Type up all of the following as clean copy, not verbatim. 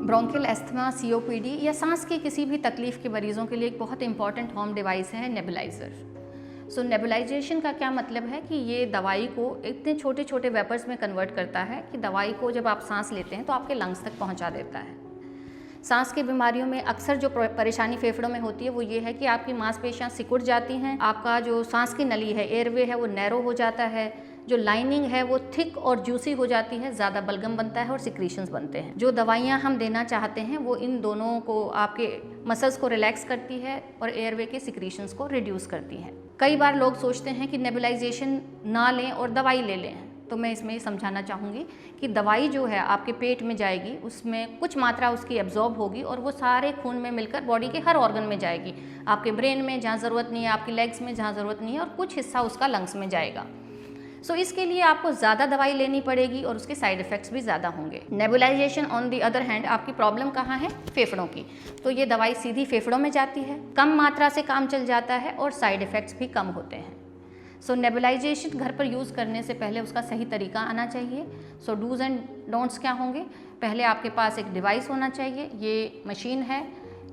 Bronchial asthma, COPD या सांस की किसी भी तकलीफ के मरीजों के लिए एक बहुत इंपॉर्टेंट होम डिवाइस है नेबुलाइज़र। सो नेबुलाइजेशन का क्या मतलब है कि ये दवाई को इतने छोटे छोटे वेपर्स में कन्वर्ट करता है कि दवाई को जब आप सांस लेते हैं तो आपके लंग्स तक पहुंचा देता है। सांस की बीमारियों में अक्सर जो परेशानी फेफड़ों में होती है वो ये है कि आपकी मांसपेशियां सिकुड़ जाती हैं, आपका जो सांस की नली है, एयरवे है, वो नैरो हो जाता है, जो लाइनिंग है वो थिक और जूसी हो जाती है, ज़्यादा बलगम बनता है और सिक्रीशंस बनते हैं। जो दवाइयाँ हम देना चाहते हैं वो इन दोनों को, आपके मसल्स को रिलैक्स करती है और एयरवे के सिक्रीशंस को रिड्यूस करती है। कई बार लोग सोचते हैं कि नेबुलाइजेशन ना लें और दवाई ले लें, तो मैं इसमें समझाना चाहूँगी कि दवाई जो है आपके पेट में जाएगी, उसमें कुछ मात्रा उसकी एब्जॉर्ब होगी और वो सारे खून में मिलकर बॉडी के हर ऑर्गन में जाएगी। आपके ब्रेन में जहाँ ज़रूरत नहीं है, आपकी लेग्स में जहाँ ज़रूरत नहीं है, और कुछ हिस्सा उसका लंग्स में जाएगा। सो इसके लिए आपको ज़्यादा दवाई लेनी पड़ेगी और उसके साइड इफ़ेक्ट्स भी ज़्यादा होंगे। Nebulization on the other hand, आपकी प्रॉब्लम कहाँ है? फेफड़ों की, तो ये दवाई सीधी फेफड़ों में जाती है, कम मात्रा से काम चल जाता है और साइड इफ़ेक्ट्स भी कम होते हैं। सो नेबुलाइजेशन घर पर यूज़ करने से पहले उसका सही तरीका आना चाहिए। सो डूज़ एंड डोंट्स क्या होंगे? पहले आपके पास एक डिवाइस होना चाहिए, ये मशीन है,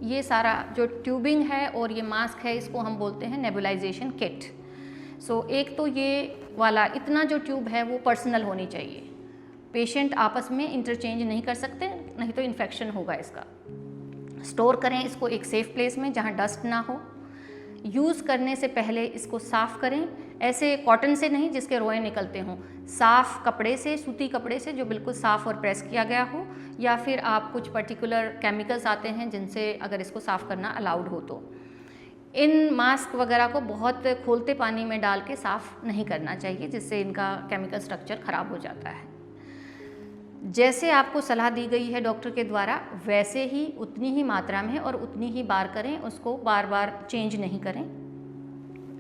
ये सारा जो ट्यूबिंग है और ये मास्क है, इसको हम बोलते हैं नेबुलाइजेशन किट। सो एक तो ये वाला इतना जो ट्यूब है वो पर्सनल होनी चाहिए, पेशेंट आपस में इंटरचेंज नहीं कर सकते, नहीं तो इन्फेक्शन होगा इसका। स्टोर करें इसको एक सेफ़ प्लेस में जहाँ डस्ट ना हो। यूज़ करने से पहले इसको साफ़ करें, ऐसे कॉटन से नहीं जिसके रोए निकलते हों, साफ़ कपड़े से, सूती कपड़े से जो बिल्कुल साफ़ और प्रेस किया गया हो, या फिर आप कुछ पर्टिकुलर केमिकल्स आते हैं जिनसे अगर इसको साफ़ करना अलाउड हो तो। इन मास्क वगैरह को बहुत खोलते पानी में डाल के साफ़ नहीं करना चाहिए, जिससे इनका केमिकल स्ट्रक्चर ख़राब हो जाता है। जैसे आपको सलाह दी गई है डॉक्टर के द्वारा, वैसे ही उतनी ही मात्रा में और उतनी ही बार करें, उसको बार बार चेंज नहीं करें।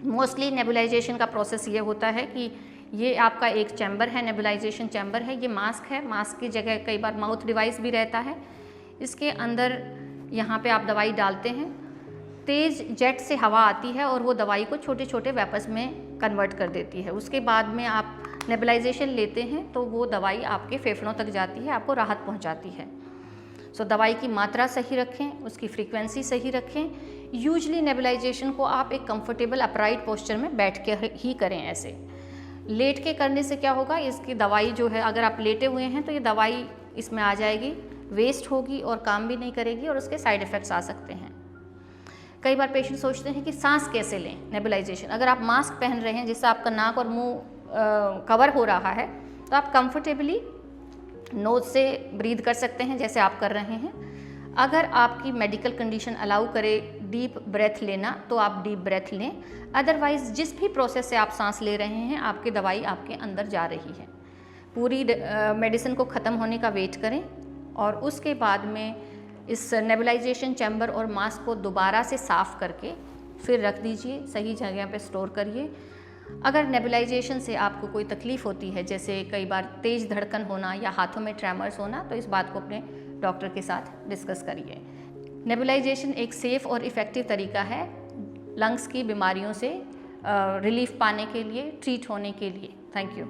मोस्टली नेबुलाइजेशन का प्रोसेस ये होता है कि ये आपका एक चैम्बर है, नेबुलाइजेशन चैम्बर है, ये मास्क है, मास्क की जगह कई बार माउथ डिवाइस भी रहता है। इसके अंदर यहाँ पे आप दवाई डालते हैं, तेज़ जेट से हवा आती है और वो दवाई को छोटे छोटे वेपर्स में कन्वर्ट कर देती है। उसके बाद में आप नेबुलाइजेशन लेते हैं तो वो दवाई आपके फेफड़ों तक जाती है, आपको राहत पहुंचाती है। सो दवाई की मात्रा सही रखें, उसकी फ्रीक्वेंसी सही रखें। यूजली नेबुलाइजेशन को आप एक कंफर्टेबल अपराइट पोस्चर में बैठ के ही करें। ऐसे लेट के करने से क्या होगा, इसकी दवाई जो है, अगर आप लेटे हुए हैं तो ये दवाई इसमें आ जाएगी, वेस्ट होगी और काम भी नहीं करेगी और उसके साइड इफ़ेक्ट्स आ सकते हैं। कई बार पेशेंट सोचते हैं कि सांस कैसे लें नेबुलाइजेशन। अगर आप मास्क पहन रहे हैं जिससे आपका नाक और मुंह कवर हो रहा है, तो आप कंफर्टेबली नोज से ब्रीथ कर सकते हैं जैसे आप कर रहे हैं। अगर आपकी मेडिकल कंडीशन अलाउ करे डीप ब्रेथ लेना तो आप डीप ब्रेथ लें, अदरवाइज़ जिस भी प्रोसेस से आप सांस ले रहे हैं आपकी दवाई आपके अंदर जा रही है, पूरी मेडिसिन को ख़त्म होने का वेट करें और उसके बाद में इस नेबुलाइजेशन चैम्बर और मास्क को दोबारा से साफ़ करके फिर रख दीजिए, सही जगह पे स्टोर करिए। अगर नेबुलाइजेशन से आपको कोई तकलीफ़ होती है, जैसे कई बार तेज़ धड़कन होना या हाथों में ट्रेमर्स होना, तो इस बात को अपने डॉक्टर के साथ डिस्कस करिए। नेबुलाइजेशन एक सेफ़ और इफ़ेक्टिव तरीका है लंग्स की बीमारियों से रिलीफ पाने के लिए, ट्रीट होने के लिए। Thank you.